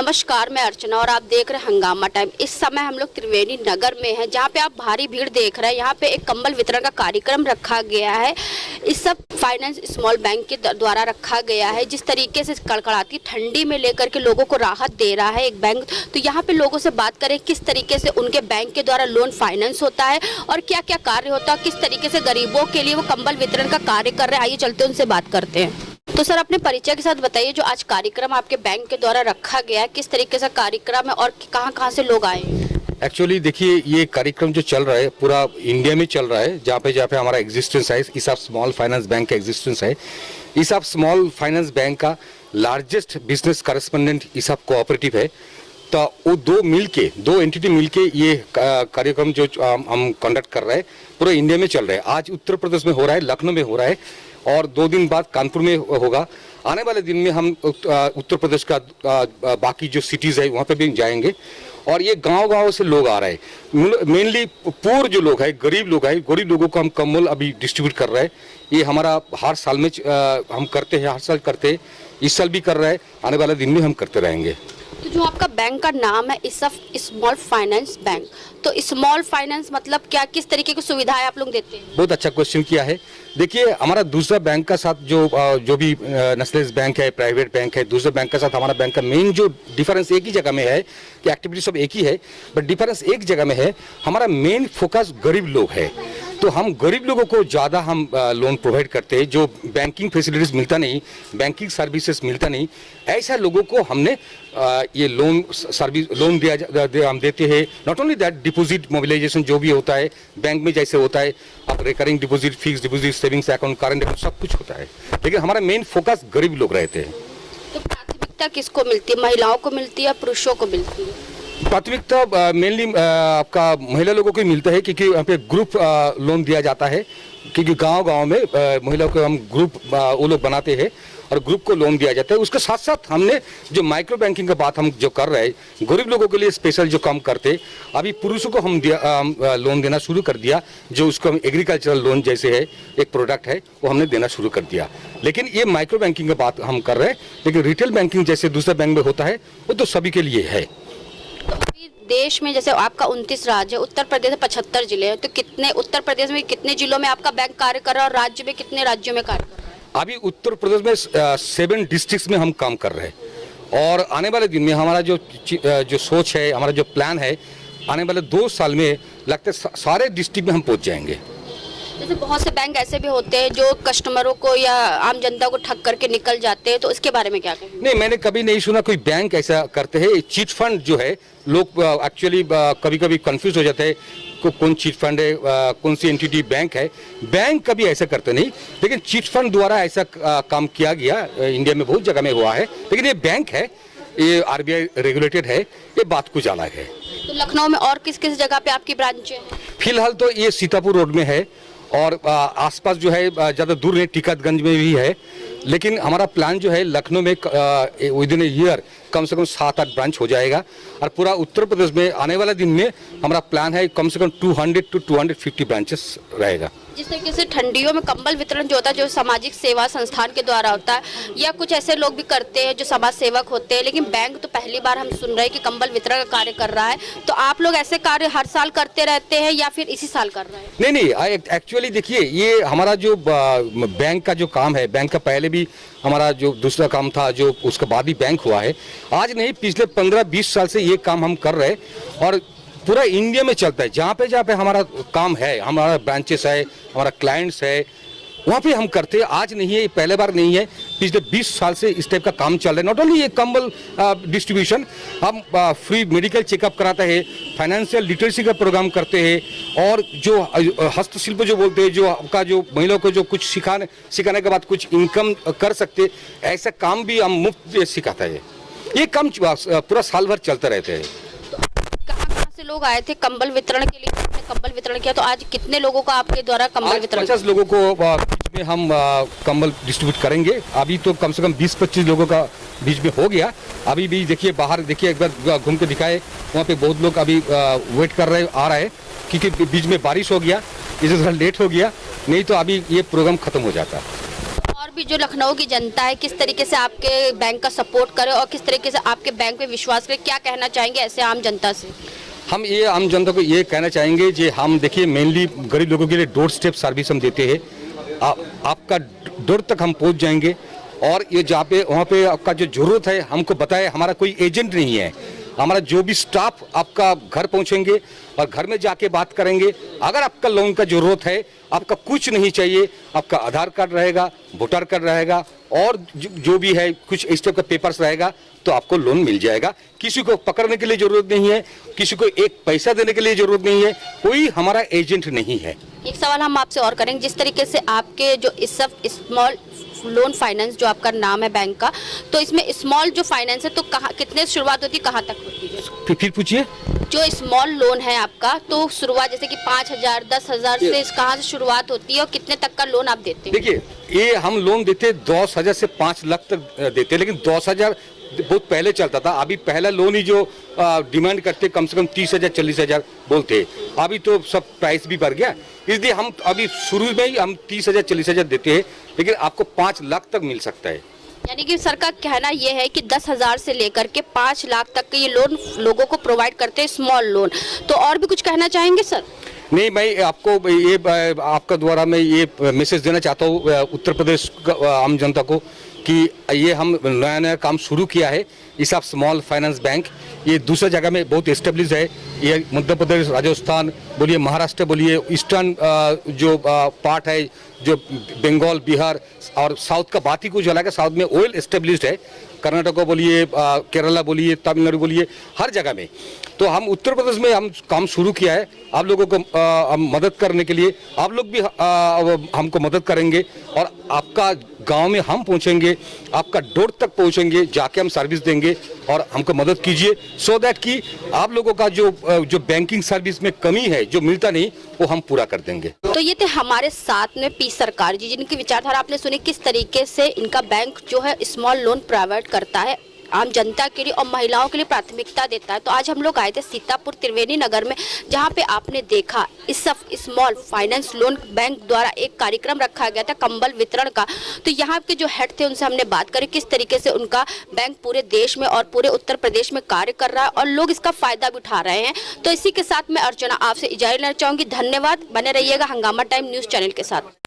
नमस्कार, मैं अर्चना और आप देख रहे हैं हंगामा टाइम। इस समय हम लोग त्रिवेणी नगर में हैं, जहां पे आप भारी भीड़ देख रहे हैं। यहां पे एक कंबल वितरण का कार्यक्रम रखा गया है। इस सब फाइनेंस स्मॉल बैंक के द्वारा रखा गया है। जिस तरीके से कड़कड़ाती ठंडी में लेकर के लोगों को राहत दे रहा है एक बैंक, तो यहाँ पे लोगों से बात करें किस तरीके से उनके बैंक के द्वारा लोन फाइनेंस होता है और क्या क्या कार्य होता है, किस तरीके से गरीबों के लिए वो कंबल वितरण का कार्य कर रहे हैं। आइए चलते उनसे बात करते हैं। तो सर, अपने परिचय के साथ बताइए, जो आज कार्यक्रम आपके बैंक के द्वारा रखा गया है, किस तरीके से कार्यक्रम है और कहां से लोग आए? एक्चुअली देखिए, ये कार्यक्रम जो चल रहा है पूरा इंडिया में चल रहा है। जहाँ पे हमारा एग्जिस्टेंस है, इस आप स्मॉल फाइनेंस बैंक का एग्जिस्टेंस है। इस आप स्मॉल फाइनेंस बैंक का लार्जेस्ट बिजनेस करेस्पोंडेंट इस आप कोऑपरेटिव है। तो वो दो एंटिटी मिलके ये कार्यक्रम जो हम कंडक्ट कर रहे हैं पूरा इंडिया में चल रहा है। आज उत्तर प्रदेश में हो रहा है, लखनऊ में हो रहा है और 2 दिन बाद कानपुर में होगा। आने वाले दिन में हम उत्तर प्रदेश का बाकी जो सिटीज़ है वहाँ पे भी जाएंगे। और ये गांव-गांव से लोग आ रहे हैं, मेनली पुअर जो लोग हैं, गरीब लोग हैं। गरीब लोगों को हम कंबल अभी डिस्ट्रीब्यूट कर रहे हैं। ये हमारा हर साल में हम करते हैं, हर साल करते हैं, इस साल भी कर रहे हैं, आने वाले दिन में हम करते रहेंगे। तो जो आपका बैंक का नाम है स्मॉल फाइनेंस बैंक, तो स्मॉल फाइनेंस मतलब क्या, किस तरीके की सुविधाएं आप लोग देते हैं? बहुत अच्छा क्वेश्चन किया है। देखिए, हमारा दूसरा बैंक का साथ जो भी नेशनलाइज बैंक है, प्राइवेट बैंक है, दूसरे बैंक के साथ हमारा बैंक का मेन जो डिफरेंस एक ही जगह में है कि एक्टिविटी सब एक ही है, बट डिफरेंस एक जगह में है। हमारा मेन फोकस गरीब लोग है। तो हम गरीब लोगों को ज़्यादा हम लोन प्रोवाइड करते हैं। जो बैंकिंग फैसिलिटीज़ मिलता नहीं, बैंकिंग सर्विसेज मिलता नहीं, ऐसा लोगों को हमने ये लोन हम देते हैं। Not only that, deposit mobilisation जो भी होता है बैंक में जैसे होता है, अब recurring deposit, fix deposit, savings account, current account सब कुछ होता है। लेकिन हमारा मेन फोकस गरीब लोग रहते हैं। तो प्राथमिकता किसको मिलती है, महिलाओं को मिलती है या पुरुषों को मिलती है? प्राथमिकता मेनली आपका महिला लोगों को मिलता है, क्योंकि यहाँ पे ग्रुप लोन दिया जाता है। क्योंकि गांव-गांव में महिलाओं को हम ग्रुप वो लोग बनाते हैं और ग्रुप को लोन दिया जाता है। उसके साथ साथ हमने जो माइक्रो बैंकिंग का बात हम जो कर रहे हैं, गरीब लोगों के लिए स्पेशल जो काम करते, अभी पुरुषों को हम लोन देना शुरू कर दिया। जो उसको हम एग्रीकल्चरल लोन जैसे है, एक प्रोडक्ट है, वो हमने देना शुरू कर दिया। लेकिन ये माइक्रो बैंकिंग का बात हम कर रहे हैं। लेकिन रिटेल बैंकिंग जैसे दूसरे बैंक में होता है, वो तो सभी के लिए है। तो अभी देश में जैसे आपका 29 राज्य, उत्तर प्रदेश में 75 जिले हैं, तो कितने उत्तर प्रदेश में कितने जिलों में आपका बैंक कार्य कर रहा है और राज्य में कितने राज्यों में कार्य कर रहा है? अभी उत्तर प्रदेश में 7 डिस्ट्रिक्ट्स में हम काम कर रहे हैं। और आने वाले दिन में हमारा जो सोच है, हमारा जो प्लान है, आने वाले 2 साल में लगता है सारे डिस्ट्रिक्ट में हम पहुंच जाएंगे। जैसे बहुत से बैंक ऐसे भी होते हैं जो कस्टमरों को या आम जनता को ठग करके निकल जाते हैं, तो इसके बारे में क्या कहेंगे? नहीं, मैंने कभी नहीं सुना कोई बैंक ऐसा करते हैं। चीट फंड जो है, लोग एक्चुअली कभी कभी कंफ्यूज हो जाते हैं कौन चीट फंड है, कौन सी एंटिटी बैंक है। बैंक कभी ऐसा करते नहीं, लेकिन चीट फंड द्वारा ऐसा काम किया गया इंडिया में बहुत जगह में हुआ है। लेकिन ये बैंक है, ये RBI रेगुलेटेड है, ये बात कुछ अलग है। तो लखनऊ में और किस किस जगह पे आपकी ब्रांच है? फिलहाल तो ये सीतापुर रोड में है और आसपास जो है ज़्यादा दूर नहीं, टिकटगंज में भी है। लेकिन हमारा प्लान जो है लखनऊ में विद इन ए ईयर कम से कम 7-8 ब्रांच हो जाएगा। और पूरा उत्तर प्रदेश में आने वाला दिन में हमारा प्लान है कम से कम 200 to 250 ब्रांचेस रहेगा। जिस तरीके से ठंडियों में कंबल वितरण जो होता है, जो सामाजिक सेवा संस्थान के द्वारा होता है, या कुछ ऐसे लोग भी करते हैं जो समाज सेवक होते हैं, लेकिन बैंक तो पहली बार हम सुन रहे हैं कि कंबल वितरण का कार्य कर रहा है। तो आप लोग ऐसे कार्य हर साल करते रहते हैं या फिर इसी साल कर रहे हैं? नहीं, एक्चुअली देखिए, ये हमारा जो बैंक का जो काम है, बैंक का पहले भी हमारा जो दूसरा काम था, जो उसके बाद ही बैंक हुआ है। आज नहीं, पिछले 15-20 साल से ये काम हम कर रहे हैं और पूरा इंडिया में चलता है। जहाँ पे हमारा काम है, हमारा ब्रांचेस है, हमारा क्लाइंट्स है, वहाँ पे हम करते हैं। आज नहीं है, ये पहले बार नहीं है, पिछले 20 साल से इस टाइप का काम चल रहा है। नॉट ओनली ये कंबल डिस्ट्रीब्यूशन, हम फ्री मेडिकल चेकअप कराते हैं, फाइनेंशियल लिटरेसी का प्रोग्राम करते हैं, और जो हस्तशिल्प जो बोलते हैं, जो आपका जो महिलाओं को जो कुछ सिखाने के बाद कुछ इनकम कर सकते, ऐसा काम भी हम मुफ्त सिखाते हैं। ये काम पूरा साल भर चलते रहते हैं। कहाँ से लोग आए थे कंबल वितरण के लिए? आपने कंबल वितरण किया, तो आज कितने लोगों का आपके द्वारा कंबल वितरण? 50 लोगों को बीच में हम कंबल डिस्ट्रीब्यूट करेंगे। अभी तो कम से कम 20-25 लोगों का बीच में हो गया। अभी भी देखिए, बाहर देखिए, एक बार घूम के दिखाए, वहाँ पे बहुत लोग अभी वेट कर रहे आ रहे हैं, क्योंकि बीच में बारिश हो गया, इसे थोड़ा लेट हो गया, नहीं तो अभी ये प्रोग्राम खत्म हो जाता। और भी जो लखनऊ की जनता है किस तरीके से आपके बैंक का सपोर्ट करे और किस तरीके से आपके बैंक पे विश्वास करे, क्या कहना चाहेंगे ऐसे आम जनता से? हम ये आम जनता को ये कहना चाहेंगे कि हम देखिए मेनली गरीब लोगों के लिए डोर स्टेप सर्विस हम देते हैं। आपका डोर तक हम पहुंच जाएंगे और ये जहाँ पे वहाँ पे आपका जो जरूरत है हमको बताए। हमारा कोई एजेंट नहीं है, हमारा जो भी स्टाफ आपका घर पहुंचेंगे और घर में जाके बात करेंगे। अगर आपका लोन का जरूरत है, आपका कुछ नहीं चाहिए, आपका आधार कार्ड रहेगा, वोटर कार्ड रहेगा और जो भी है कुछ इस टाइप का पेपर्स रहेगा तो आपको लोन मिल जाएगा। किसी को पकड़ने के लिए जरूरत नहीं है, किसी को एक पैसा देने के लिए जरूरत नहीं है, कोई हमारा एजेंट नहीं है। एक सवाल हम आपसे और करेंगे, जिस तरीके से आपके जो इस सब स्मॉल लोन फाइनेंस जो आपका नाम है बैंक का, तो इसमें स्मॉल जो फाइनेंस है तो कहाँ कितने शुरुआत होती है, कहाँ तक होती है? फिर पूछिए। जो स्मॉल लोन है आपका तो शुरुआत जैसे कि 5,000 10,000 से कहाँ से शुरुआत होती है और कितने तक का लोन आप देते हैं? देखिए ये हम लोन देते 10,000 से 5 लाख तक देते, लेकिन 10,000 बहुत पहले चलता था। अभी पहला लोन ही जो डिमांड करते कम से कम 30,000 40,000 बोलते। अभी तो सब प्राइस भी बढ़ गया, इसलिए हम अभी शुरू में ही हम 30,000 40,000 देते हैं, लेकिन आपको 5 लाख तक मिल सकता है। यानी कि सर का कहना यह है कि 10,000 से लेकर के 5 लाख तक के ये लोन लोगों को प्रोवाइड करते हैं, स्मॉल लोन। तो और भी कुछ कहना चाहेंगे सर? नहीं, मैं आपको ये आपका द्वारा मैं ये मैसेज देना चाहता हूँ उत्तर प्रदेश आम जनता को कि ये हम नया नया काम शुरू किया है। इस आप स्मॉल फाइनेंस बैंक ये दूसरा जगह में बहुत एस्टेब्लिश है। ये मध्य प्रदेश, राजस्थान बोलिए, महाराष्ट्र बोलिए, ईस्टर्न जो पार्ट है जो बंगाल, बिहार और साउथ का बात ही कुछ अलग है। साउथ में वेल एस्टेब्लिश्ड है, कर्नाटक बोलिए, केरला बोलिए, तमिलनाडु बोलिए, हर जगह में। तो हम उत्तर प्रदेश में हम काम शुरू किया है आप लोगों को हम मदद करने के लिए। आप लोग भी हमको मदद करेंगे और आपका गांव में हम पहुंचेंगे, आपका डोर तक पहुंचेंगे, जाके हम सर्विस देंगे और हमको मदद कीजिए सो दैट कि आप लोगों का जो बैंकिंग सर्विस में कमी है, जो मिलता नहीं, वो हम पूरा कर देंगे। तो ये थे हमारे साथ में पी सरकार जी, जिनकी विचारधारा आपने सुनी किस तरीके से इनका बैंक जो है स्मॉल लोन प्रोवाइड करता है आम जनता के लिए और महिलाओं के लिए प्राथमिकता देता है। तो आज हम लोग आए थे सीतापुर त्रिवेणी नगर में, जहां पे आपने देखा इस स्मॉल फाइनेंस लोन बैंक द्वारा एक कार्यक्रम रखा गया था कंबल वितरण का। तो यहाँ के जो हेड थे उनसे हमने बात करी किस तरीके से उनका बैंक पूरे देश में और पूरे उत्तर प्रदेश में कार्य कर रहा है और लोग इसका फायदा भी उठा रहे हैं। तो इसी के साथ मैं अर्चना आपसे इजाजत लेना चाहूंगी। धन्यवाद, बने रहिएगा हंगामा टाइम न्यूज चैनल के साथ।